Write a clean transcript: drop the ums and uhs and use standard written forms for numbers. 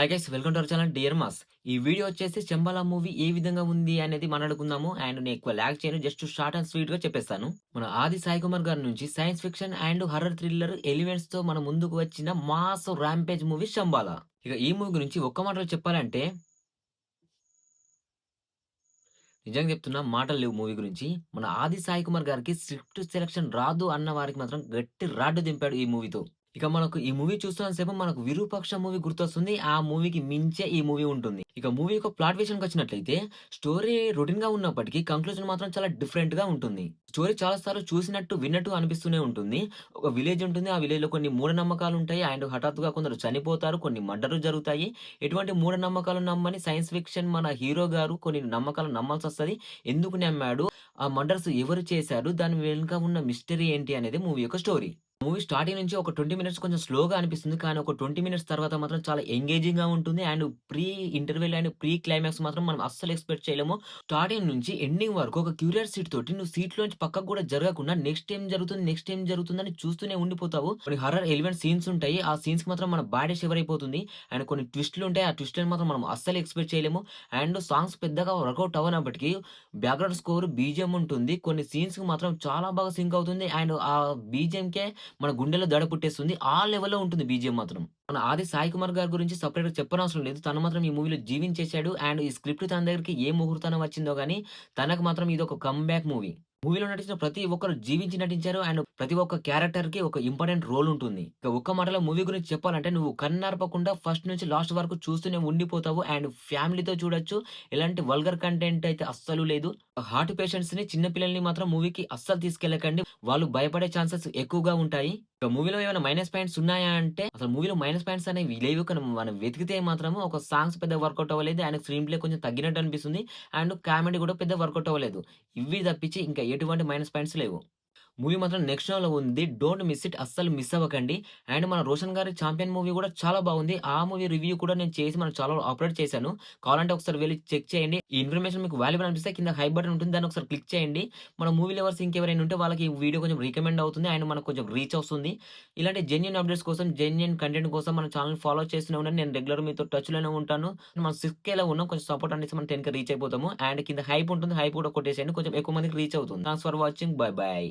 Hi guys, welcome to our channel dear mass. ఈ video వచ్చేసి 'Shambhala' movie ఏ విధంగా ఉంది అనేది మాట్లాడుకుందాము. అండ్ నేను ఎక్కువ లాగ్ చేయను. జస్ట్ షార్ట్ అండ్ స్వీట్‌గా చెప్పేస్తాను. మన ఆది సాయి కుమార్ గారి నుంచి science fiction and horror thriller ఎలిమెంట్స్‌తో మన ముందుకు వచ్చిన మాస్ ర్యాంపేజ్ మూవీ 'శంబాల'. ఇక ఈ మూవీ గురించి ఒక్క మాటలో చెప్పాలంటే నిజంగా చెప్తున్నా, మాటలు లేవు మూవీ గురించి. మన ఆది సాయి కుమార్ గారికి స్క్రిప్ట్ సెలక్షన్ రాదు అన్న వారికి మాత్రం గట్టి రాడ్ దింపాడు ఈ మూవీతో. ఇక మనకు ఈ మూవీ చూస్తున్నంత సేపు మనకు 'విరూపాక్ష' మూవీ గుర్తొస్తుంది. ఆ మూవీకి మించే ఈ మూవీ ఉంటుంది. ఇక మూవీ యొక్క ప్లాట్ విషయానికొచ్చినట్లయితే స్టోరీ రొటీన్‌గా ఉన్నప్పటికీ కంక్లూజన్ మాత్రం చాలా డిఫరెంట్‌గా ఉంటుంది. స్టోరీ చాలా సార్లు చూసినట్టు, విన్నట్టు అనిపిస్తూనే ఉంటుంది. ఒక విలేజ్ ఉంటుంది. ఆ విలేజ్‌లో కొన్ని మూఢనమ్మకాలుంటాయి. అండ్ హఠాత్తుగా కొందరు చనిపోతారు. కొన్ని మర్డర్‌లు జరుగుతాయి. ఎటువంటి మూఢనమ్మకాలు నమ్మని సైన్స్ ఫిక్షన్ మన హీరో గారు కొన్ని నమ్మకాలు నమ్మాల్సొస్తది. ఎందుకు నమ్మాడు? ఆ మర్డర్స్ ఎవరు చేశారు? దాని వెనుక ఉన్న మిస్టరీ ఏంటి అనేది మూవీ యొక్క స్టోరీ. మూవీ స్టార్టింగ్ నుంచి ఒక 20 మినిట్స్ కొంచెం స్లోగా అనిపిస్తుంది. కానీ ఒక 20 మినిట్స్ తర్వాత మాత్రం చాలా ఎంగేజింగ్‌గా ఉంటుంది. And pre interval and pre climax మాత్రం మనం అస్సలు ఎక్స్‌పెక్ట్ చేయలేము. స్టార్టింగ్ నుంచి ఎండింగ్ వరకు ఒక క్యూరియాసిటీ తోటి నువ్వు సీట్‌లోంచి పక్కకు కూడా జరగకుండా నెక్స్ట్ ఏం జరుగుతుంది? నెక్స్ట్ ఏం జరుగుతుందని చూస్తూనే ఉండిపోతావు. కొన్ని హారర్ ఎలిమెంట్ సీన్స్ ఉంటాయి. ఆ సీన్స్‌కి మాత్రం మన బాడీ షివర్ అయిపోతుంది. అండ్ కొన్ని ట్విస్ట్‌లు ఉంటాయి. ఆ ట్విస్ట్‌లని మాత్రం మనం అస్సలు ఎక్స్‌పెక్ట్ చేయలేము. అండ్ సాంగ్స్ పెద్దగా వర్కౌట్ అవ్వనప్పటికీ బ్యాక్‌గ్రౌండ్ స్కోర్ బీజీఎం ఉంటుంది. కొన్ని సీన్స్‌కి మాత్రం చాలా బాగా సింక్ అవుతుంది. అండ్ ఆ బీజీఎంకే మన గుండెలో దడ పుట్టేస్తుంది. ఆ లెవెల్‌లో ఉంటుంది బీజీఎం మాత్రం. మన ఆది సాయి కుమార్ గారి గురించి సెపరేట్‌గా చెప్పనవసరం లేదు. తను మాత్రం ఈ మూవీలో జీవించేసాడు. అండ్ ఈ స్క్రిప్ట్ తన దగ్గరికి ఏ ముహూర్తాన వచ్చిందో గాని, తనకు మాత్రం ఇదొక కమ్‌బ్యాక్ మూవీ. మూవీలో నటించిన ప్రతి ఒక్కరు జీవించి నటించారు. అండ్ ప్రతి ఒక్క క్యారెక్టర్‌కి ఒక ఇంపార్టెంట్ రోల్ ఉంటుంది. ఇక ఒక్క మాటలో మూవీ గురించి చెప్పాలంటే నువ్వు కన్నార్పకుండా ఫస్ట్ నుంచి లాస్ట్ వరకు చూస్తూనే ఉండిపోతావు. అండ్ ఫ్యామిలీతో చూడొచ్చు. ఎలాంటి వల్గర్ కంటెంట్ అయితే అస్సలు లేదు. హార్ట్ పేషెంట్స్‌ని, చిన్న పిల్లల్ని మాత్రం మూవీకి అస్సలు తీసుకెళ్ళకండి. వాళ్ళు భయపడే ఛాన్సెస్ ఎక్కువగా ఉంటాయి. ఇక మూవీలో ఏమైనా మైనస్ పాయింట్స్ ఉన్నాయా అంటే, అసలు మూవీలో మైనస్ పాయింట్స్ అనేవి లేవు. కానీ మనం వెతికితే మాత్రము ఒక సాంగ్స్ పెద్దగా వర్కౌట్ అవ్వలేదు. అండ్ స్క్రీన్ ప్లే కొంచెం తగ్గినట్టు అనిపిస్తుంది. అండ్ కామెడీ కూడా పెద్దగా వర్కౌట్ అవ్వలేదు. ఇవి తప్పించి ఇంకా ఎటువంటి మైనస్ పాయింట్స్ లేవు. మూవీ మాత్రం నెక్స్ట్ లెవెల్‌లో ఉంది. Don't miss it. అస్సలు మిస్ అవ్వకండి. అండ్ మన 'రోషన్' గారి 'చాంపియన్' మూవీ కూడా చాలా బాగుంది. ఆ మూవీ రివ్యూ కూడా నేను చేసి మన ఛానెల్‌లో అప్‌లోడ్ చేశాను. కావాలంటే ఒకసారి వెళ్లి చెక్ చేయండి. ఈ ఇన్ఫర్మేషన్ మీకు వాల్యుబుల్ అనిపిస్తే కింద హై బటన్ ఉంటుంది. దాన్ని ఒకసారి క్లిక్ చేయండి. మన మూవీ లవర్స్ ఇంకెవరైనా ఉంటే వాళ్ళకి ఈ వీడియో కొంచెం రికమెండ్ అవుతుంది. అండ్ మనకు కొంచెం రీచ్ వస్తుంది. ఇలాంటి జెన్యూన్ అప్డేట్స్ కోసం, జెన్యూన్ కంటెంట్ కోసం మన ఛానెల్‌ని ఫాలో చేస్తూనే ఉండండి. నేను రెగ్యులర్‌గా మీతో టచ్‌లోనే ఉంటాను. మనం 6Kలో ఉన్నాం. కొంచెం సపోర్ట్ అందిస్తే మనం 10K రీచ్ అయిపోతాము. అండ్ కింద హైప్ ఉంటుంది. హైప్ కూడా కొట్టేసేయండి. కొంచెం ఎక్కువ మందికి రీచ్ అవుతుంది. Thanks for watching. By by.